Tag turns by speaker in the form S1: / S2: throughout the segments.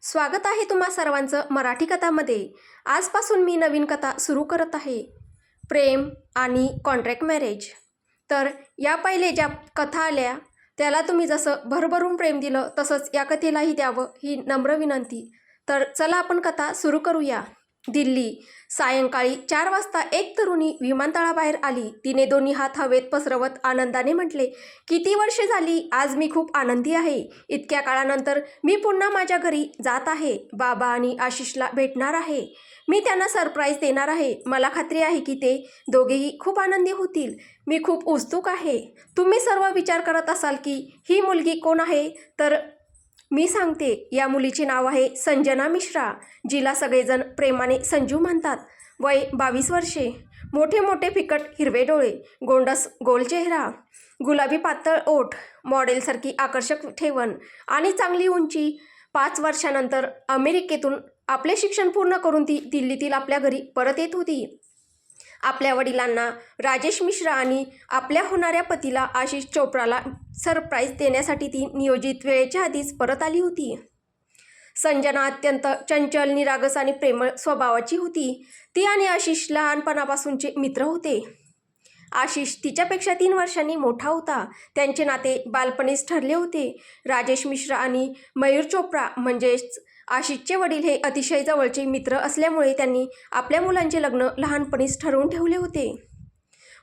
S1: स्वागत आहे तुम्हा सर्वांचं मराठी कथामध्ये। आजपासून मी नवीन कथा सुरू करत आहे, प्रेम आणि कॉन्ट्रॅक्ट मॅरेज। तर या पहिले ज्या कथा आल्या त्याला तुम्ही जसं भरभरून प्रेम दिलं तसंच या कथेलाही द्यावं ही नम्र विनंती। तर चला आपण कथा सुरू करूया। दिल्ली, सायंकाळी 4 वाजता एक तरुणी विमानतळाबाहेर आली। तिने दोन्ही हात हवेत पसरवत आनंदाने म्हटले, किती वर्षे झाली, आज मी खूप आनंदी आहे। इतक्या काळानंतर मी पुन्हा माझ्या घरी जात आहे। बाबा आणि आशिषला भेटणार आहे। मी त्यांना सरप्राईज देणार आहे। मला खात्री आहे की ते दोघेही खूप आनंदी होतील। मी खूप उत्सुक आहे। तुम्ही सर्व विचार करत असाल की ही मुलगी कोण आहे, तर मी सांगते, या मुलीचे नाव आहे संजना मिश्रा, जिला सगळेजण प्रेमाने संजू म्हणतात। वय 22 वर्षे, मोठे मोठे फिकट हिरवे डोळे, गोंडस गोल चेहरा, गुलाबी पातळ ओठ, मॉडेलसारखी आकर्षक ठेवण आणि चांगली उंची। 5 वर्षानंतर अमेरिकेतून आपले शिक्षण पूर्ण करून ती दिल्लीतील आपल्या घरी परत येत होती। आपल्या वडिलांना राजेश मिश्रा आणि आपल्या होणाऱ्या पतीला आशिष चोप्राला सरप्राईज देण्यासाठी ती नियोजित वेळेच्या आधीच परत आली होती। संजना अत्यंत चंचल, निरागस आणि प्रेमळ स्वभावाची होती। ती आणि आशिष लहानपणापासूनचे मित्र होते। आशिष तिच्यापेक्षा 3 वर्षांनी मोठा होता। त्यांचे नाते बालपणीच ठरले होते। राजेश मिश्रा आणि मयूर चोप्रा म्हणजेच आशिषचे वडील हे अतिशय जवळचे मित्र असल्यामुळे त्यांनी आपल्या मुलांचे लग्न लहानपणीच ठरवून ठेवले होते।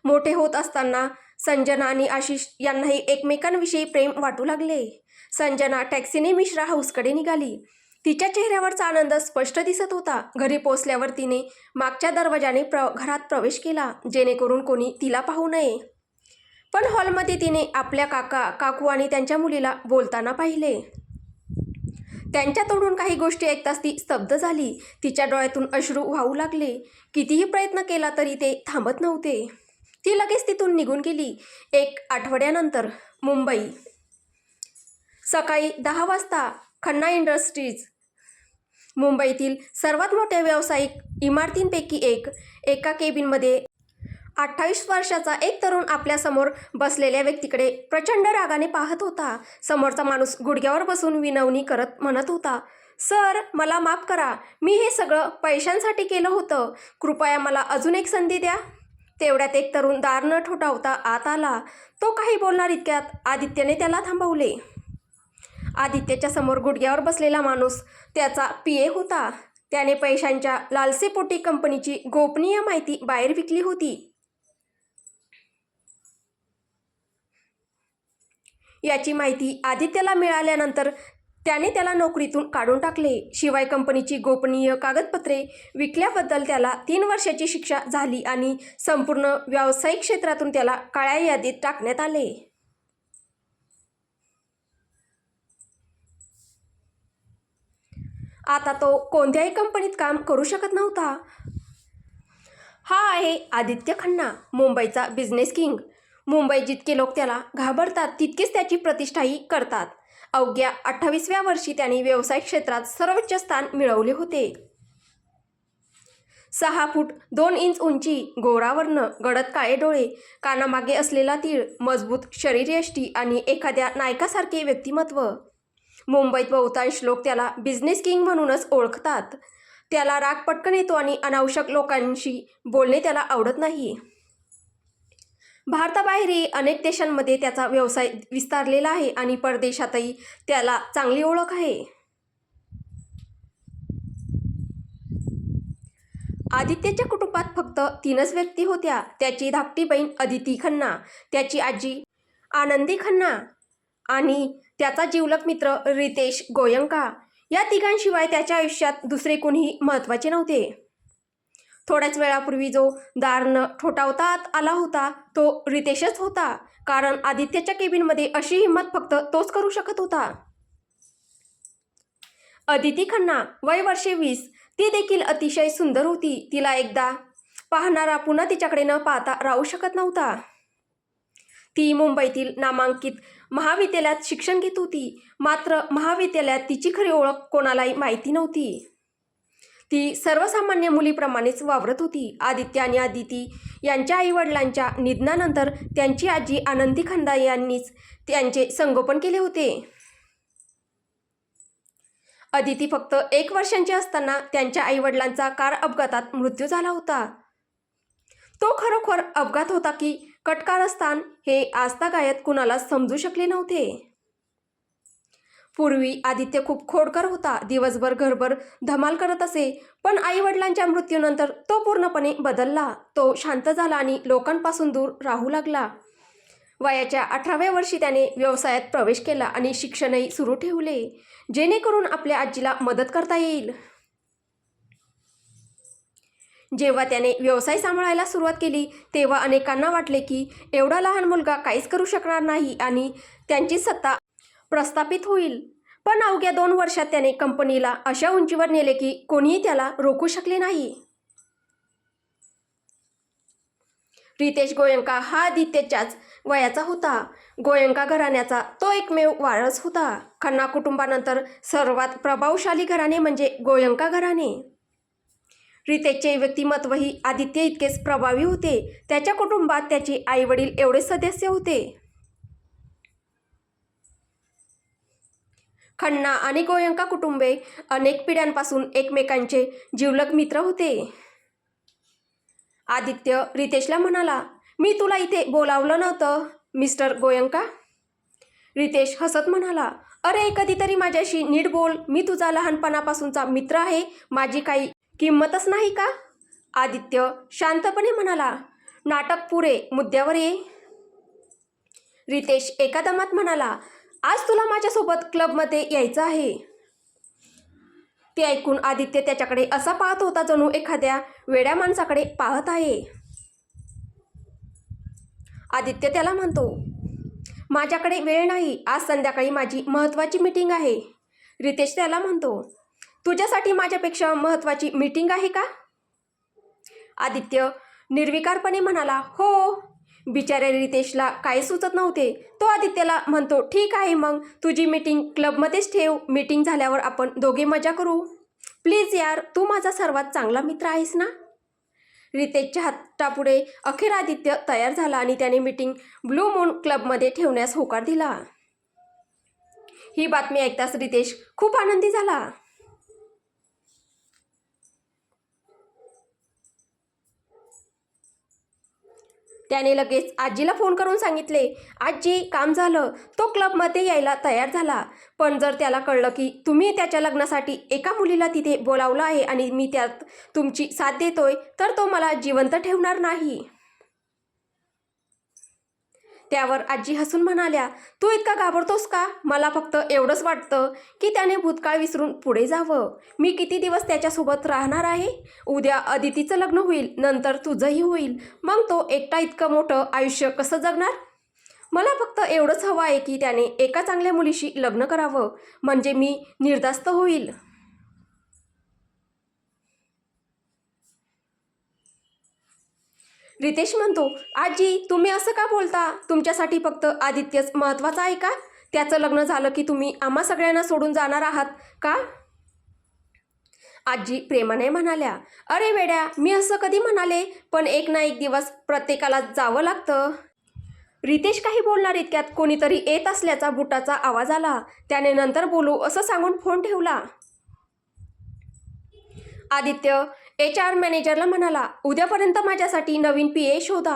S1: मोठे होत असताना संजना आणि आशिष यांनाही एकमेकांविषयी प्रेम वाटू लागले। संजना टॅक्सीने मिश्रा हाऊसकडे निघाली। तिच्या चेहऱ्यावरचा आनंद स्पष्ट दिसत होता। घरी पोचल्यावर तिने मागच्या दरवाजाने घरात प्रवेश केला, जेणेकरून कोणी तिला पाहू नये। पण हॉलमध्ये तिने आपल्या काका, काकू आणि त्यांच्या मुलीला बोलताना पाहिले। त्यांच्या तोंडून काही गोष्टी ऐकताच ती स्तब्ध झाली। तिच्या डोळ्यातून अश्रू वाहू लागले। कितीही प्रयत्न केला तरी ते थांबत नव्हते। ती लगेच तिथून निघून गेली। 1 आठवड्यानंतर मुंबई, सकाळी 10 वाजता खन्ना इंडस्ट्रीज, मुंबईतील सर्वात मोठ्या व्यावसायिक इमारतींपैकी एक, एका केबिनमध्ये 28 वर्षाचा एक तरुण आपल्यासमोर बसलेल्या व्यक्तीकडे प्रचंड रागाने पाहत होता। समोरचा माणूस गुडघ्यावर बसून विनवणी करत म्हणत होता, सर, मला माफ करा, मी हे सगळं पैशांसाठी केलं होतं, कृपया मला अजून एक संधी द्या। तेवढ्यात एक तरुण दार न ठोठावता आत आला। तो काही बोलणार इतक्यात आदित्यने त्याला थांबवले। आदित्यच्या समोर गुडघ्यावर बसलेला माणूस त्याचा पीए होता। त्याने पैशांच्या लालसेपोटी कंपनीची गोपनीय माहिती बाहेर विकली होती। याची माहिती आदित्यला मिळाल्यानंतर त्याने त्याला नोकरीतून काढून टाकले। शिवाय कंपनीची गोपनीय कागदपत्रे विकल्याबद्दल त्याला 3 वर्षाची शिक्षा झाली आणि संपूर्ण व्यावसायिक क्षेत्रातून त्याला काळ्या यादीत टाकण्यात आले। आता तो कोणत्याही कंपनीत काम करू शकत नव्हता। हा आहे आदित्य खन्ना, मुंबईचा बिझनेस किंग। मुंबईत जितके लोक त्याला घाबरतात तितकेच त्याची प्रतिष्ठाही करतात। अवघ्या 28व्या वर्षी त्याने व्यवसाय क्षेत्रात सर्वोच्च स्थान मिळवले होते। 6 फूट 2 इंच उंची, गोरा वर्ण, गडद काळे डोळे, कानामागे असलेला तीळ, मजबूत शरीरयष्टी आणि एखाद्या नायकासारखे व्यक्तिमत्व। मुंबईत बहुतांश लोक त्याला बिझनेस किंग म्हणूनच ओळखतात। त्याला राग पटकन येतो आणि अनावश्यक लोकांशी बोलणे त्याला आवडत नाही। भारताबाहेरही अनेक देशांमध्ये त्याचा व्यवसाय विस्तारलेला आहे आणि परदेशातही त्याला चांगली ओळख आहे। आदित्यच्या कुटुंबात फक्त 3च व्यक्ती होत्या, त्याची धाकटी बहीण अदिती खन्ना, त्याची आजी आनंदी खन्ना आणि त्याचा जिवलग मित्र रितेश गोयंका। या तिघांशिवाय त्याच्या आयुष्यात दुसरे कोणीही महत्त्वाचे नव्हते। थोड्याच वेळापूर्वी जो दार न ठोठावता आत आला होता तो रितेशच होता, कारण आदित्यच्या केबिनमध्ये अशी हिंमत फक्त तोच करू शकत होता। अदिती खन्ना, वय वर्षे 20, ती देखील अतिशय सुंदर होती। तिला एकदा पाहणारा पुन्हा तिच्याकडे न पाहता राहू शकत नव्हता। ती मुंबईतील नामांकित महाविद्यालयात शिक्षण घेत होती, मात्र महाविद्यालयात तिची खरी ओळख कोणालाही माहिती नव्हती। ती सर्वसामान्य मुलीप्रमाणेच वावरत होती। आदित्य आणि अदिती यांच्या आईवडिलांच्या निधनानंतर त्यांची आजी आनंदी खन्ना यांनीच त्यांचे संगोपन केले होते। अदिती फक्त 1 वर्षांची असताना त्यांच्या आईवडिलांचा कार अपघातात मृत्यू झाला होता. तो खरोखर अपघात होता की कटकारस्थान हे आजतागायत कुणालाच समजू शकले नव्हते. पूर्वी आदित्य खूप खोडकर होता. दिवसभर घरभर धमाल करत असे. पण आईवडिलांच्या मृत्यूनंतर तो पूर्णपणे बदलला. तो शांत झाला आणि लोकांपासून दूर राहू लागला. वयाच्या 18व्या वर्षी त्याने व्यवसायात प्रवेश केला आणि शिक्षणही सुरू ठेवले, जेणेकरून आपल्या आजीला मदत करता येईल. जेव्हा त्याने व्यवसाय सांभाळायला सुरुवात केली तेव्हा अनेकांना वाटले की एवढा लहान मुलगा काहीच करू शकणार नाही आणि त्यांची सत्ता प्रस्थापित होईल. पण अवघ्या 2 वर्षात त्याने कंपनीला अशा उंचीवर नेले की कोणीही त्याला रोखू शकले नाही. रितेश गोयंका हा आदित्यच्याच वयाचा होता. गोयंका घराण्याचा तो एकमेव वारस होता. खन्ना कुटुंबानंतर सर्वात प्रभावशाली घराणे म्हणजे गोयंका घराणे. रितेशचे व्यक्तिमत्वही आदित्य इतकेच प्रभावी होते. त्याच्या कुटुंबात त्याचे आईवडील एवढे सदस्य होते. खन्ना आणि गोयंका कुटुंबे अनेक पिढ्यांपासून एकमेकांचे जिवलग मित्र होते. आदित्य रितेशला म्हणाला, मी तुला इथे बोलावलं नव्हतं मिस्टर गोयंका. रितेश हसत म्हणाला, अरे कधीतरी माझ्याशी नीट बोल. मी तुझा लहानपणापासूनचा मित्र आहे. माझी काही किंमतच नाही का? आदित्य शांतपणे म्हणाला, नाटक पुरे, मुद्द्यावर ये. रितेश एका दमात म्हणाला, आज तुला माझ्यासोबत क्लबमध्ये यायचं आहे. ते ऐकून आदित्य त्याच्याकडे असा पाहत होता जणू एखाद्या वेड्या माणसाकडे पाहत आहे. आदित्य त्याला म्हणतो, माझ्याकडे वेळ नाही. आज संध्याकाळी माझी महत्त्वाची मीटिंग आहे. रितेश त्याला म्हणतो, तुझ्यासाठी माझ्यापेक्षा महत्त्वाची मीटिंग आहे का? आदित्य निर्विकारपणे म्हणाला, हो. बिचाऱ्या रितेशला काही सुचत नव्हते. तो आदित्यला म्हणतो, ठीक आहे मग तुझी मीटिंग क्लबमध्येच ठेव. मीटिंग झाल्यावर आपण दोघे मजा करू. प्लीज यार, तू माझा सर्वात चांगला मित्र आहेस ना. रितेशच्या हातापुढे अखेर आदित्य तयार झाला आणि त्याने मीटिंग ब्लू मून क्लबमध्ये ठेवण्यास होकार दिला. ही बातमी ऐकताच रितेश खूप आनंदी झाला. त्याने लगेच आजीला फोन करून सांगितले, आजी काम झालं. तो क्लबमध्ये यायला तयार झाला. पण जर त्याला कळलं की तुम्ही त्याच्या लग्नासाठी एका मुलीला तिथे बोलावलं आहे आणि मी त्यात तुमची साथ देतोय तर तो मला जिवंत ठेवणार नाही. त्यावर आजी हसून म्हणाल्या, तू इतका घाबरतोस का? मला फक्त एवढंच वाटतं की त्याने भूतकाळ विसरून पुढे जावं. मी किती दिवस त्याच्यासोबत राहणार आहे? उद्या अदितीचं लग्न होईल, नंतर तुझंही होईल. मग तो एकटा इतकं मोठं आयुष्य कसं जगणार? मला फक्त एवढंच हवं आहे की त्याने एका चांगल्या मुलीशी लग्न करावं, म्हणजे मी निर्धास्त होईल. रितेश म्हणतो, आजी तुम्ही असं का बोलता? तुमच्यासाठी फक्त आदित्यच महत्त्वाचा आहे का? त्याचं लग्न झालं की तुम्ही आम्हा सगळ्यांना सोडून जाणार आहात का? आजी प्रेमाने म्हणाल्या, अरे वेड्या, मी असं कधी म्हणाले? पण एक ना एक दिवस प्रत्येकाला जावं लागतं. रितेश काही बोलणार इतक्यात कोणीतरी येत असल्याचा बुटाचा आवाज आला. त्याने नंतर बोलू असं सांगून फोन ठेवला. आदित्य HR मॅनेजरला म्हणाला, उद्यापर्यंत माझ्यासाठी नवीन PA शोधा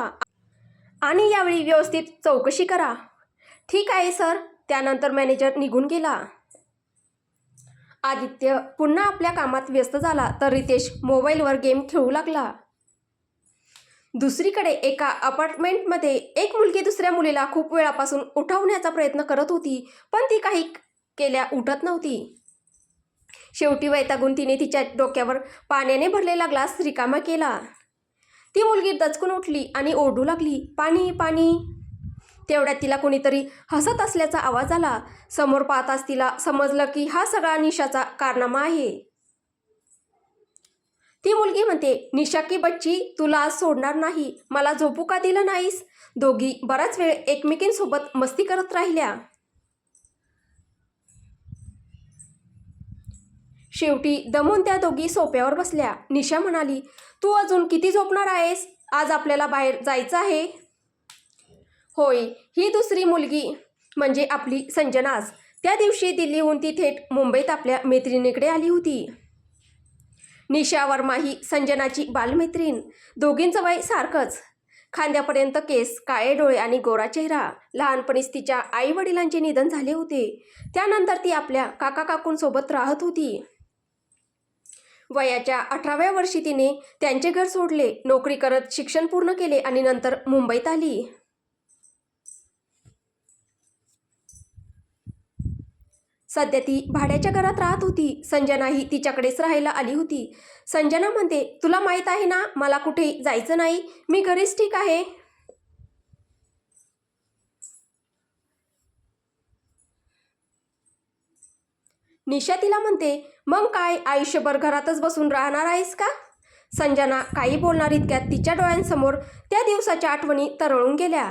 S1: आणि यावेळी व्यवस्थित चौकशी करा. ठीक आहे सर. त्यानंतर मॅनेजर निघून गेला. आदित्य पुन्हा आपल्या कामात व्यस्त झाला तर रितेश मोबाईलवर गेम खेळू लागला. दुसरीकडे एका अपार्टमेंटमध्ये एक मुलगी दुसऱ्या मुलीला खूप वेळापासून उठवण्याचा प्रयत्न करत होती, पण ती काही केल्या उठत नव्हती. शेवटी वैतागून तिने तिच्या डोक्यावर पाण्याने भरलेला ग्लास रिकामा केला. ती मुलगी दचकून उठली आणि ओरडू लागली, पाणी पाणी. तेवढ्यात तिला कोणीतरी हसत असल्याचा आवाज आला. समोर पाहताच तिला समजलं की हा सगळा निशाचा कारनामा आहे. ती मुलगी म्हणते, निशा की बच्ची, तुला आज सोडणार नाही. मला झोपू का दिलं नाहीस? दोघी बराच वेळ एकमेकींसोबत मस्ती करत राहिल्या. शेवटी दमून त्या दोघी सोप्यावर बसल्या. निशा म्हणाली, तू अजून किती झोपणार आहेस? आज आपल्याला बाहेर जायचं आहे. होय, ही दुसरी मुलगी म्हणजे आपली संजनाच. त्या दिवशी दिल्लीहून ती थेट मुंबईत आपल्या मैत्रिणीकडे आली होती. निशा वर्मा ही संजनाची बालमैत्रीण. दोघींचं वय सारखंच, खांद्यापर्यंत केस, काळे डोळे आणि गोरा चेहरा. लहानपणीच तिच्या आई वडिलांचे निधन झाले होते. त्यानंतर ती आपल्या काका काकूंसोबत राहत होती. वयाच्या 18व्या वर्षी तिने त्यांचे घर सोडले, नोकरी करत शिक्षण पूर्ण केले आणि नंतर मुंबईत आली. सध्या ती भाड्याच्या घरात राहत होती. संजनाही तिच्याकडेच राहायला आली होती. संजना म्हणते, तुला माहीत आहे ना, मला कुठेही जायचं नाही, मी घरीच ठीक आहे. निशा तिला म्हणते, मग काय आयुष्यभर घरातच बसून राहणार आहेस का? संजना काही बोलणार इतक्यात तिच्या डोळ्यांसमोर त्या दिवसाच्या आठवणी तरळून गेल्या.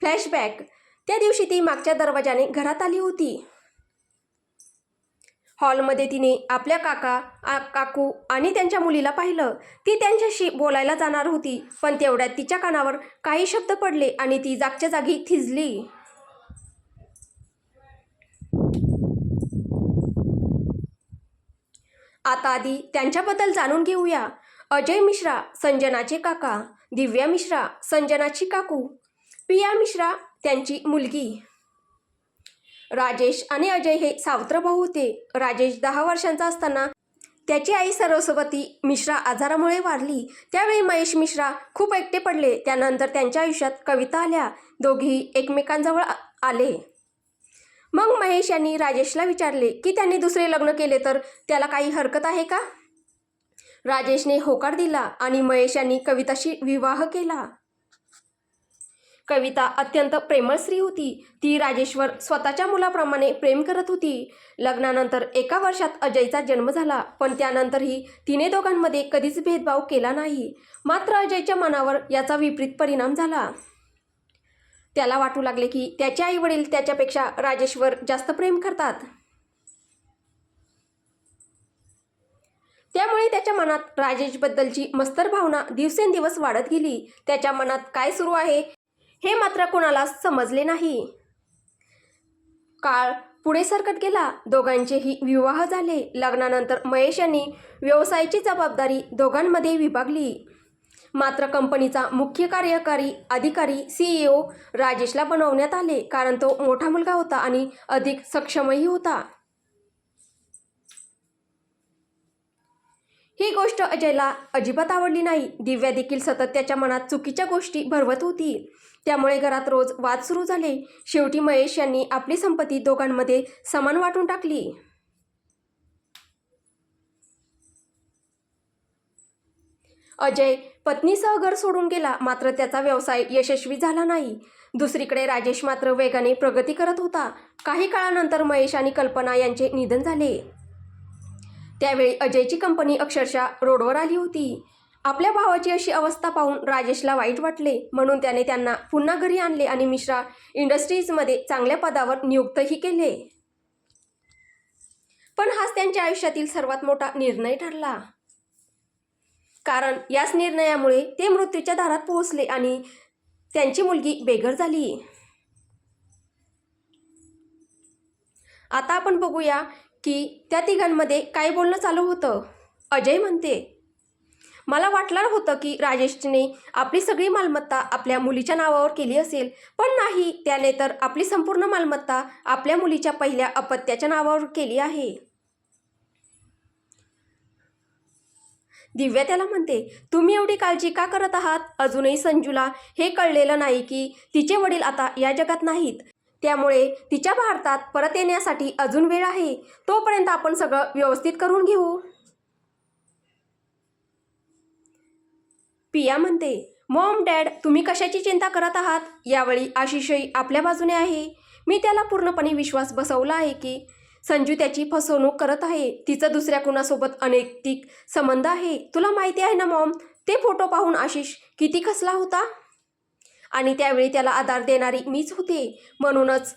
S1: फ्लॅशबॅक. त्या दिवशी ती मागच्या दरवाजाने घरात आली होती. हॉलमध्ये तिने आपल्या काकू आणि त्यांच्या मुलीला पाहिलं. ती त्यांच्याशी बोलायला जाणार होती, पण तेवढ्यात तिच्या कानावर काही शब्द पडले आणि ती जागच्या जागी थिजली. आता आधी त्यांच्याबद्दल जाणून घेऊया. अजय मिश्रा, संजनाचे काका. दिव्या मिश्रा, संजनाची काकू. पिया मिश्रा, त्यांची मुलगी. राजेश आणि अजय हे सावत्र भाऊ होते. राजेश 10 वर्षांचा असताना त्याची आई सरस्वती मिश्रा आजारामुळे वारली. त्यावेळी महेश मिश्रा खूप एकटे पडले. त्यानंतर त्यांच्या आयुष्यात कविता आल्या. दोघेही एकमेकांजवळ आले. मग महेश यांनी राजेशला विचारले की त्यांनी दुसरे लग्न केले तर त्याला काही हरकत आहे का? राजेशने होकार दिला आणि महेश यांनी कविताशी विवाह केला. कविता अत्यंत प्रेमळ स्त्री होती. ती राजेशवर स्वतःच्या मुलाप्रमाणे प्रेम करत होती. लग्नानंतर 1 वर्षात अजयचा जन्म झाला, पण त्यानंतरही तिने दोघांमध्ये कधीच भेदभाव केला नाही. मात्र अजयच्या मनावर याचा विपरीत परिणाम झाला. त्याला वाटू लागले की त्याचे आई वडील त्याच्यापेक्षा राजेशवर जास्त प्रेम करतात. त्यामुळे त्याच्या मनात राजेशबद्दलची मत्सर भावना दिवसेंदिवस वाढत गेली. त्याच्या मनात काय सुरू आहे हे मात्र कोणालाच समजले नाही. काळ पुढे सरकत गेला. दोघांचेही विवाह झाले. लग्नानंतर महेश यांनी व्यवसायाची जबाबदारी दोघांमध्ये विभागली. मात्र कंपनीचा मुख्य कार्यकारी अधिकारी CEO राजेशला बनवण्यात आले, कारण तो मोठा मुलगा होता आणि अधिक सक्षमही होता. ही गोष्ट अजयला अजिबात आवडली नाही. दिव्या देखील सतत त्याच्या मनात चुकीच्या गोष्टी भरवत होती. त्यामुळे घरात रोज वाद सुरू झाले. शेवटी महेश यांनी आपली संपत्ती दोघांमध्ये समान वाटून टाकली. अजय पत्नीसह घर सोडून गेला, मात्र त्याचा व्यवसाय यशस्वी झाला नाही. दुसरीकडे राजेश मात्र वेगाने प्रगती करत होता. काही काळानंतर महेश आणि कल्पना यांचे निधन झाले. त्यावेळी अजयची कंपनी अक्षरशः रोडवर आली होती. आपल्या भावाची अशी अवस्था पाहून राजेशला वाईट वाटले, म्हणून त्याने त्यांना पुन्हा घरी आणले आणि मिश्रा इंडस्ट्रीजमध्ये चांगल्या पदावर नियुक्तही केले. पण हाच त्यांच्या आयुष्यातील सर्वात मोठा निर्णय ठरला, कारण याच निर्णयामुळे ते मृत्यूच्या दारात पोहोचले आणि त्यांची मुलगी बेघर झाली. आता आपण बघूया की त्या तिघांमध्ये काय बोलणं चालू होतं. अजय म्हणते, मला वाटलं होतं की राजेशने आपली सगळी मालमत्ता आपल्या मुलीच्या नावावर केली असेल, पण नाही, त्याने तर आपली संपूर्ण मालमत्ता आपल्या मुलीच्या पहिल्या अपत्याच्या नावावर केली आहे. दिव्या त्याला म्हणते, तुम्ही एवढी काळजी का करत आहात? अजूनही संजूला हे कळलेलं नाही की तिचे वडील आता या जगात नाहीत. त्यामुळे तिच्या भारतात परत येण्यासाठी अजून वेळ आहे. तोपर्यंत आपण सगळं व्यवस्थित करून घेऊ. पिया म्हणते, मॉम डॅड, तुम्ही कशाची चिंता करत आहात? यावेळी आशिषही आपल्या बाजूने आहे. मी त्याला पूर्णपणे विश्वास बसवला आहे की संजू त्याची फसवणूक करत आहे. तिचं दुसऱ्या कुणासोबत अनैतिक संबंध आहे. तुला माहिती आहे ना मॉम, ते फोटो पाहून आशिष किती खचला होता आणि त्यावेळी त्याला आधार देणारी मीच होते. म्हणूनच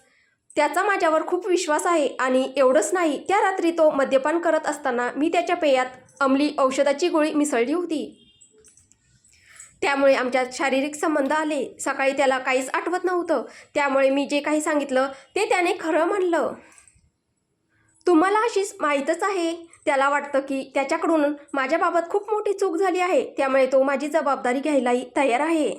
S1: त्याचा माझ्यावर खूप विश्वास आहे. आणि एवढंच नाही, त्या रात्री तो मद्यपान करत असताना मी त्याच्या पेयात अंमली औषधाची गोळी मिसळली होती. त्यामुळे आमच्यात शारीरिक संबंध आले. सकाळी त्याला काहीच आठवत नव्हतं, त्यामुळे मी जे काही सांगितलं ते त्याने खरं म्हणलं. तुम्हाला आशिष माहीतच आहे, त्याला वाटतं की त्याच्याकडून माझ्याबाबत खूप मोठी चूक झाली आहे, त्यामुळे तो माझी जबाबदारी घ्यायलाही तयार आहे.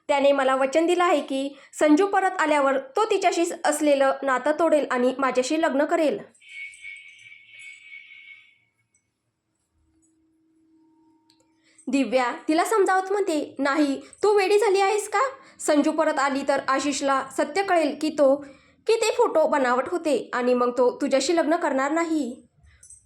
S1: त्याने मला वचन दिलं आहे की संजू परत आल्यावर तो तिच्याशी असलेलं नातं तोडेल आणि माझ्याशी लग्न करेल. दिव्या तिला समजावत म्हणते, नाही, तू वेडी झाली आहेस का? संजू परत आली तर आशिषला सत्य कळेल की ते फोटो बनावट होते आणि मग तो तुझ्याशी लग्न करणार नाही.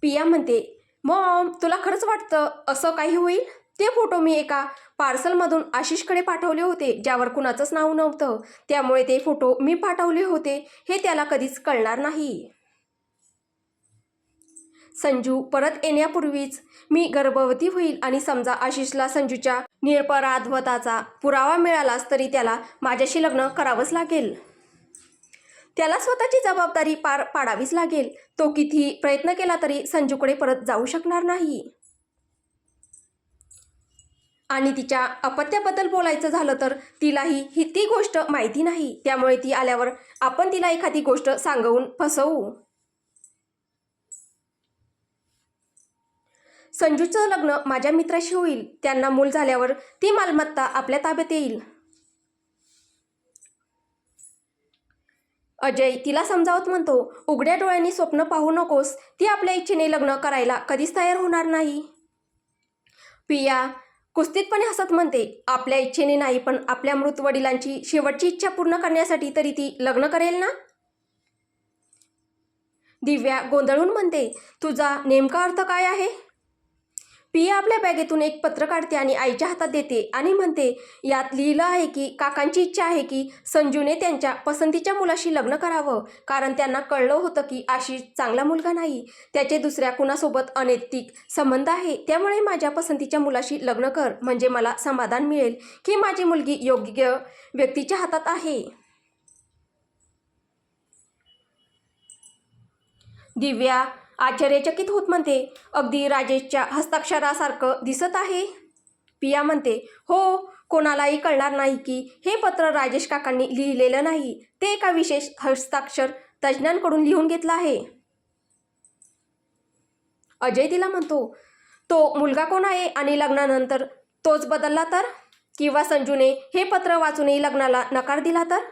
S1: पिया म्हणते, मॉम, तुला खरंच वाटतं असं काही होईल? ते फोटो मी एका पार्सलमधून आशिषकडे पाठवले होते, ज्यावर कुणाचंच नाव नव्हतं. त्यामुळे ते फोटो मी पाठवले होते हे त्याला कधीच कळणार नाही. संजू परत येण्यापूर्वीच मी गर्भवती होईल आणि समजा आशिषला संजूच्या निरपराधत्वाचा पुरावा मिळालाच तरी त्याला माझ्याशी लग्न करावंच लागेल. त्याला स्वतःची जबाबदारी पार पाडावीच लागेल. तो किती प्रयत्न केला तरी संजूकडे परत जाऊ शकणार नाही. आणि तिच्या अपत्याबद्दल बोलायचं झालं तर तिलाही ती गोष्ट माहिती नाही, त्यामुळे ती आल्यावर आपण तिला एखादी गोष्ट सांगून फसवू. संजूचं लग्न माझ्या मित्राशी होईल. त्यांना मूल झाल्यावर ती मालमत्ता आपल्या ताब्यात येईल. अजय तिला समजावत म्हणतो, उघड्या डोळ्यांनी स्वप्न पाहू नकोस. ती आपल्या इच्छेने लग्न करायला कधीच तयार होणार नाही. पिया कुस्तीतपणे हसत म्हणते, आपल्या इच्छेने नाही, पण आपल्या मृत वडिलांची शेवटची इच्छा पूर्ण करण्यासाठी तरी ती लग्न करेल ना. दिव्या गोंधळून म्हणते, तुझा नेमका अर्थ काय आहे? पिया आपल्या बॅगेतून एक पत्र काढते आणि आईच्या हातात देते आणि म्हणते, यात लिहिलं आहे की काकांची इच्छा आहे की संजूने त्यांच्या पसंतीच्या मुलाशी लग्न करावं, कारण त्यांना कळलं होतं की आशिष चांगला मुलगा नाही, त्याचे दुसऱ्या कुणासोबत अनैतिक संबंध आहे. त्यामुळे माझ्या पसंतीच्या मुलाशी लग्न कर, म्हणजे मला समाधान मिळेल की माझी मुलगी योग्य व्यक्तीच्या हातात आहे. दिव्या आश्चर्यचकित होत म्हणते, अगदी राजेशच्या हस्ताक्षरासारखं दिसत आहे. पिया म्हणते, हो, कोणालाही कळणार नाही की हे पत्र राजेश काकांनी लिहिलेलं नाही, ते एका विशेष हस्ताक्षर तज्ज्ञांकडून लिहून घेतलं आहे. अजय तिला म्हणतो, तो मुलगा कोण आहे आणि लग्नानंतर तोच बदलला तर? किंवा संजूने हे पत्र वाचूनही लग्नाला नकार दिला तर?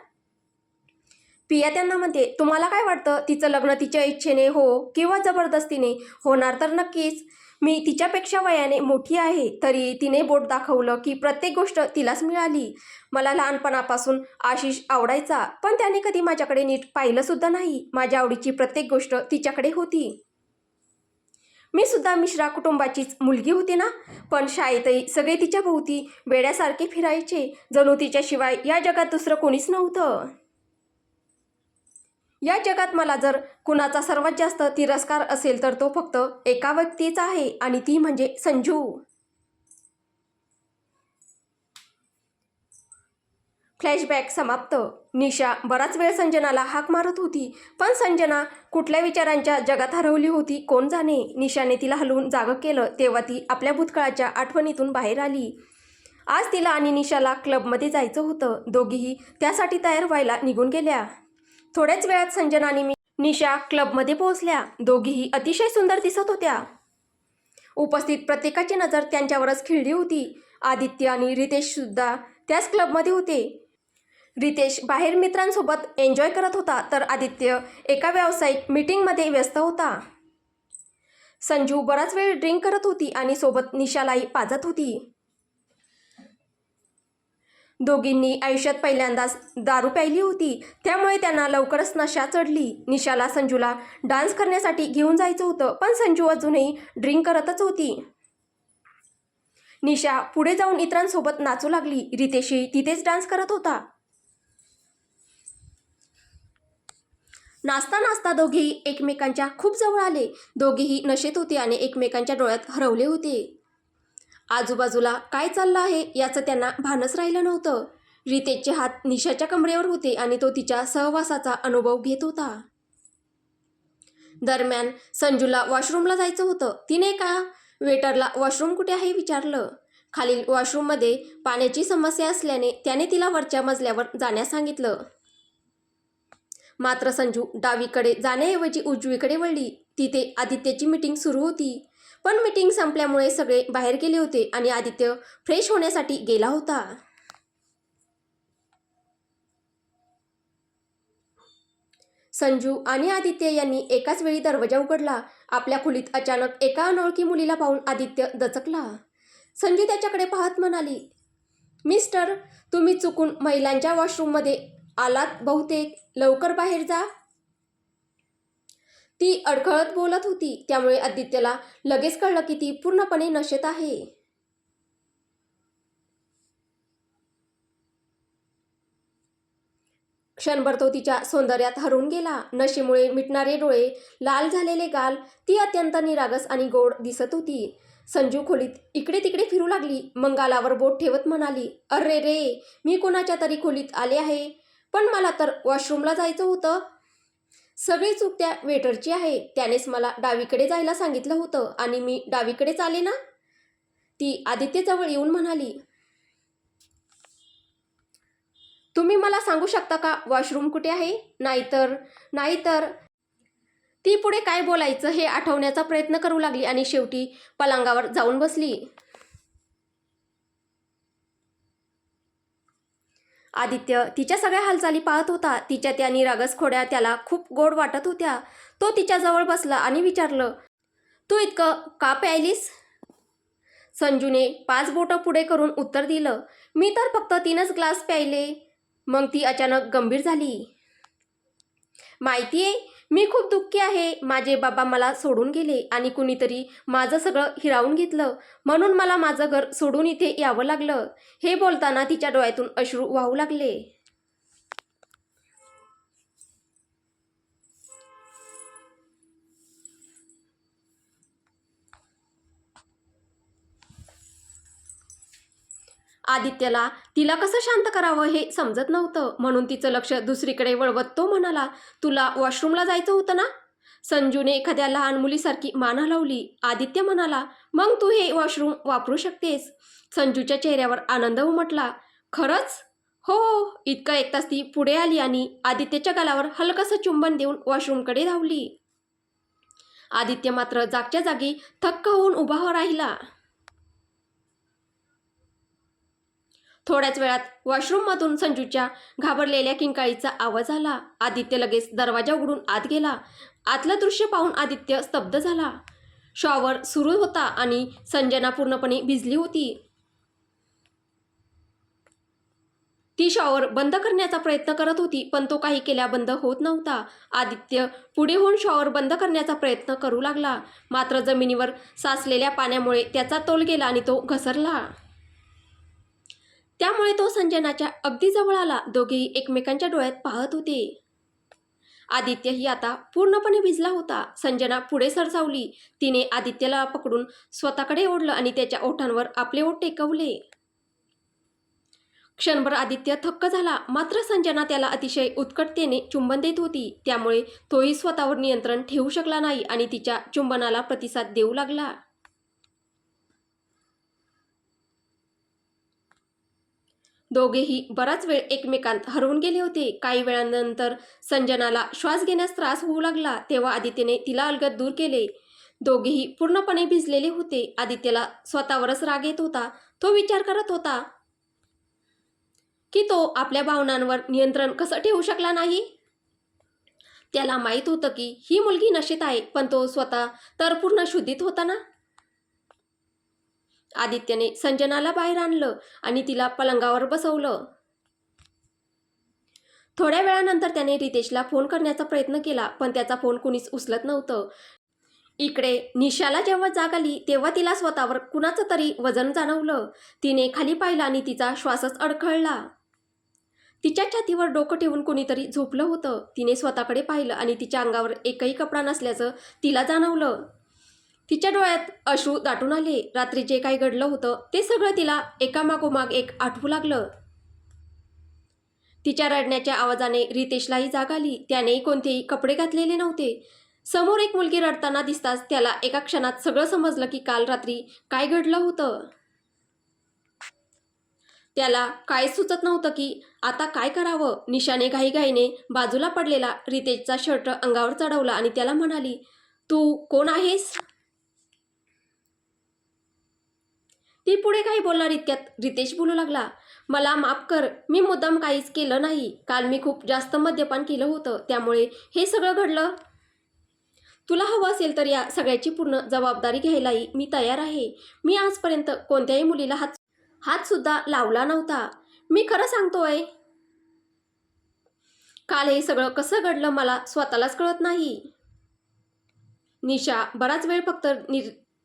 S1: पिया त्यांना म्हणते, तुम्हाला काय वाटतं, तिचं लग्न तिच्या इच्छेने हो किंवा जबरदस्तीने होणार तर नक्कीच. मी तिच्यापेक्षा वयाने मोठी आहे, तरी तिने बोट दाखवलं की प्रत्येक गोष्ट तिलाच मिळाली. मला लहानपणापासून आशिष आवडायचा, पण त्याने कधी माझ्याकडे नीट पाहिलंसुद्धा नाही. माझ्या आवडीची प्रत्येक गोष्ट तिच्याकडे होती. मी सुद्धा मिश्रा कुटुंबाचीच मुलगी होती ना, पण शाळेतही सगळे तिच्या भोवती वेड्यासारखे फिरायचे, जणू तिच्याशिवाय या जगात दुसरं कोणीच नव्हतं. या जगात मला जर कुणाचा सर्वात जास्त तिरस्कार असेल तर तो फक्त एका व्यक्तीचा आहे आणि ती म्हणजे संजू. फ्लॅशबॅक समाप्त. निशा बराच वेळ संजनाला हाक मारत होती, पण संजना कुठल्या विचारांच्या जगात हरवली होती कोण जाणे. निशाने तिला हलवून जागं केलं तेव्हा ती आपल्या भूतकाळाच्या आठवणीतून बाहेर आली. आज तिला आणि निशाला क्लबमध्ये जायचं होतं. दोघीही त्यासाठी तयार व्हायला निघून गेल्या. थोड्याच वेळात संजना आणि निशा क्लबमध्ये पोहोचल्या. दोघीही अतिशय सुंदर दिसत होत्या. उपस्थित प्रत्येकाची नजर त्यांच्यावरच खिळली होती. आदित्य आणि रितेश सुद्धा त्याच क्लबमध्ये होते. रितेश बाहेर मित्रांसोबत एन्जॉय करत होता, तर आदित्य एका व्यावसायिक मीटिंगमध्ये व्यस्त होता. संजू बराच वेळ ड्रिंक करत होती आणि सोबत निशालाही पाजत होती. दोघींनी आयुष्यात पहिल्यांदाच दारू प्यायली होती, त्यामुळे त्यांना लवकरच नशा चढली. निशाला संजूला डान्स करण्यासाठी घेऊन जायचं होतं, पण संजू अजूनही ड्रिंक करतच होती. निशा पुढे जाऊन इतरांसोबत नाचू लागली. रितेशही तिथेच डान्स करत होता. नाचता नाचता दोघेही एकमेकांच्या खूप जवळ आले. दोघेही नशेत होते आणि एकमेकांच्या डोळ्यात हरवले होते. आजूबाजूला काय चाललं आहे याचं त्यांना भानच राहिलं नव्हतं. रितेशचे हात निशाच्या कमरेवर होते आणि तो तिच्या सहवासाचा अनुभव घेत होता. दरम्यान संजूला वॉशरूमला जायचं होतं. तिने एका वेटरला वॉशरूम कुठे आहे विचारलं. खालील वॉशरूममध्ये पाण्याची समस्या असल्याने त्याने तिला वरच्या मजल्यावर जाण्यास सांगितलं. मात्र संजू डावीकडे जाण्याऐवजी उजवीकडे वळली. तिथे आदित्यची मीटिंग सुरू होती. पण मीटिंग संपल्यामुळे सगळे बाहेर गेले होते आणि आदित्य फ्रेश होण्यासाठी गेला होता. संजू आणि आदित्य यांनी एकाच वेळी दरवाजा उघडला. आपल्या खोलीत अचानक एका अनोळखी मुलीला पाहून आदित्य दचकला. संजू त्याच्याकडे पाहत म्हणाली, मिस्टर, तुम्ही चुकून महिलांच्या वॉशरूममध्ये आलात बहुतेक. लवकर बाहेर जा. ती अडखळत बोलत होती, त्यामुळे आदित्यला लगेच कळलं की ती पूर्णपणे नशेत आहे. क्षणभर तो तिच्या सौंदर्यात हरवून गेला. नशेमुळे मिटणारे डोळे, लाल झालेले गाल, ती अत्यंत निरागस आणि गोड दिसत होती. संजू खोलीत इकडे तिकडे फिरू लागली. मग गालावर बोट ठेवत म्हणाली, अरे रे, मी कोणाच्या तरी खोलीत आले आहे. पण मला तर वॉशरूमला जायचं होतं. सगळी चूक त्या वेटरची आहे. त्यानेच मला डावीकडे जायला सांगितलं होतं आणि मी डावीकडेच आले ना. ती आदित्यजवळ येऊन म्हणाली, तुम्ही मला सांगू शकता का वॉशरूम कुठे आहे? नाहीतर ती पुढे काय बोलायचं हे आठवण्याचा प्रयत्न करू लागली आणि शेवटी पलंगावर जाऊन बसली. आदित्य तिच्या सगळ्या हालचाली पाहत होता. तिच्या त्या निरागस खोड्या त्याला खूप गोड वाटत होत्या. तो तिच्याजवळ बसला आणि विचारलं, तू इतकं का प्यायलीस? संजूने 5 बोटं पुढे करून उत्तर दिलं, मी तर फक्त 3च ग्लास प्यायले. मग ती अचानक गंभीर झाली. माहितीये, मी खूप दुःखी आहे. माझे बाबा मला सोडून गेले आणि कुणीतरी माझं सगळं हिरावून घेतलं. म्हणून मला माझं घर सोडून इथे यावं लागलं. हे बोलताना तिच्या डोळ्यातून अश्रू वाहू लागले. आदित्यला तिला कसं शांत करावं हे समजत नव्हतं. म्हणून तिचं लक्ष दुसरीकडे वळवत तो म्हणाला, तुला वॉशरूमला जायचं होतं ना? संजूने एखाद्या लहान मुलीसारखी मान हलवली. आदित्य म्हणाला, मग तू हे वॉशरूम वापरू शकतेस. संजूच्या चेहऱ्यावर आनंद उमटला. खरंच? हो. इतकं ऐकताच ती पुढे आली आणि आदित्यच्या गालावर हलकसं चुंबन देऊन वॉशरूमकडे धावली. आदित्य मात्र जागच्या जागी थक्क होऊन उभा राहिला. थोड्याच वेळात वॉशरूममधून संजूच्या घाबरलेल्या किंकाळीचा आवाज आला. आदित्य लगेच दरवाजा उघडून आत गेला. आतलं दृश्य पाहून आदित्य स्तब्ध झाला. शॉवर सुरू होता आणि संजना पूर्णपणे भिजली होती. ती शॉवर बंद करण्याचा प्रयत्न करत होती, पण तो काही केल्या बंद होत नव्हता. आदित्य पुढे होऊन शॉवर बंद करण्याचा प्रयत्न करू लागला. मात्र जमिनीवर साचलेल्या पाण्यामुळे त्याचा तोल गेला आणि तो घसरला. त्यामुळे तो संजनाच्या अगदी जवळ आला. दोघेही एकमेकांच्या डोळ्यात पाहत होते. आदित्यही आता पूर्णपणे भिजला होता. संजना पुढे सरसावली. तिने आदित्यला पकडून स्वतःकडे ओढलं आणि त्याच्या ओठांवर आपले ओठ टेकवले. क्षणभर आदित्य थक्क झाला. मात्र संजना त्याला अतिशय उत्कटतेने चुंबन देत होती. त्यामुळे तोही स्वतःवर नियंत्रण ठेवू शकला नाही आणि तिच्या चुंबनाला प्रतिसाद देऊ लागला. दोघेही बराच वेळ एकमेकांत हरवून गेले होते. काही वेळानंतर संजनाला श्वास घेण्यास त्रास होऊ लागला. तेव्हा आदित्यने तिला अलगद दूर केले. दोघेही पूर्णपणे भिजलेले होते. आदित्यला स्वतःवरच राग येत होता. तो विचार करत होता की तो आपल्या भावनांवर नियंत्रण कसं ठेवू शकला नाही. त्याला माहीत होतं की ही मुलगी नशेत आहे, पण तो स्वतः तर पूर्ण शुद्धीत होता ना. आदित्यने संजनाला बाहेर आणलं आणि तिला पलंगावर बसवलं. थोड्या वेळानंतर त्याने रितेशला फोन करण्याचा प्रयत्न केला, पण त्याचा फोन कुणीच उचलत नव्हतं. इकडे निशाला जेव्हा जाग आली तेव्हा तिला स्वतःवर कुणाचं तरी वजन जाणवलं. तिने खाली पाहिलं आणि तिचा श्वासच अडखळला. तिच्या छातीवर डोकं ठेवून कोणीतरी झोपलं होतं. तिने स्वतःकडे पाहिलं आणि तिच्या अंगावर एकही कपडा नसल्याचं तिला जाणवलं. तिच्या डोळ्यात अश्रू दाटून आले. रात्री जे काही घडलं होतं ते सगळं तिला एकामागोमाग एक आठवू लागलं. तिच्या रडण्याच्या आवाजाने रितेशलाही जाग आली. त्यानेही कोणतेही कपडे घातलेले नव्हते. समोर एक मुलगी रडताना दिसताच त्याला एका क्षणात सगळं समजलं की काल रात्री काय घडलं होतं. त्याला काय सुचत नव्हतं की आता काय करावं. निशाने घाईघाईने बाजूला पडलेला रितेशचा शर्ट अंगावर चढवला आणि त्याला म्हणाली, तू कोण आहेस? ती पुढे काही बोलणार इतक्यात रितेश बोलू लागला, मला माफ कर, मी मुद्दाम काहीच केलं नाही. काल मी खूप जास्त मद्यपान केलं होतं, त्यामुळे हे सगळं घडलं. तुला हवं असेल तर या सगळ्याची पूर्ण जबाबदारी घ्यायलाही मी तयार आहे. मी आजपर्यंत कोणत्याही मुलीला हात सुद्धा लावला नव्हता. मी खरं सांगतोय. काल हे सगळं कसं घडलं मला स्वतःलाच कळत नाही. निशा बराच वेळ फक्त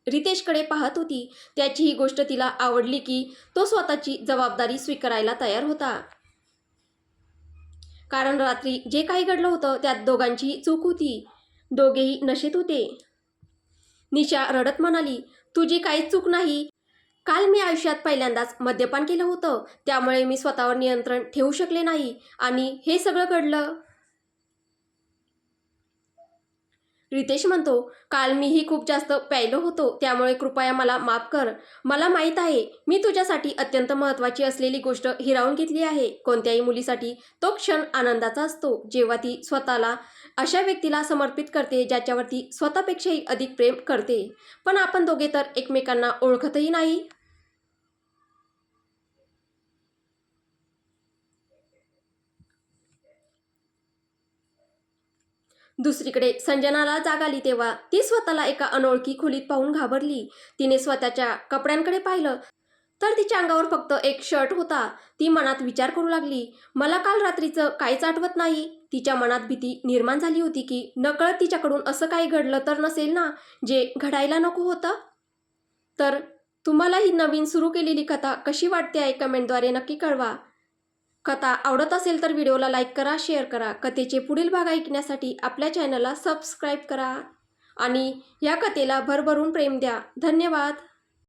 S1: रितेशकडे पाहत होती. त्याची ही गोष्ट तिला आवडली की तो स्वतःची जबाबदारी स्वीकारायला तयार होता. कारण रात्री जे काही घडलं होतं त्यात दोघांची चूक होती. दोघेही नशेत होते. निशा रडत म्हणाली, तुझी काहीच चूक नाही. काल मी आयुष्यात पहिल्यांदाच मद्यपान केलं होतं, त्यामुळे मी स्वतःवर नियंत्रण ठेवू शकले नाही आणि हे सगळं घडलं. रितेश म्हणतो, काल मीही खूप जास्त प्यायलो होतो, त्यामुळे कृपया मला माफ कर. मला माहीत आहे मी तुझ्यासाठी अत्यंत महत्त्वाची असलेली गोष्ट हिरावून घेतली आहे. कोणत्याही मुलीसाठी तो क्षण आनंदाचा असतो जेव्हा ती स्वतःला अशा व्यक्तीला समर्पित करते ज्याच्यावर ती स्वतःपेक्षाही अधिक प्रेम करते. पण आपण दोघे तर एकमेकांना ओळखतही नाही. दुसरीकडे संजनाला जाग आली तेव्हा ती स्वतःला एका अनोळखी खोलीत पाहून घाबरली. तिने स्वतःच्या कपड्यांकडे पाहिलं तर तिच्या अंगावर फक्त एक शर्ट होता. ती मनात विचार करू लागली, मला काल रात्रीचं काहीच आठवत नाही. तिच्या मनात भीती निर्माण झाली होती की नकळत तिच्याकडून असं काही घडलं तर नसेल ना जे घडायला नको होतं. तर तुम्हाला ही नवीन सुरू केलेली कथा कशी वाटते आहे कमेंटद्वारे नक्की कळवा. कथा आवडत असेल तर व्हिडिओला लाईक करा, शेअर करा. कथेचे पुढील भाग ऐकण्यासाठी आपल्या चॅनलला सबस्क्राईब करा आणि या कथेला भरभरून प्रेम द्या. धन्यवाद.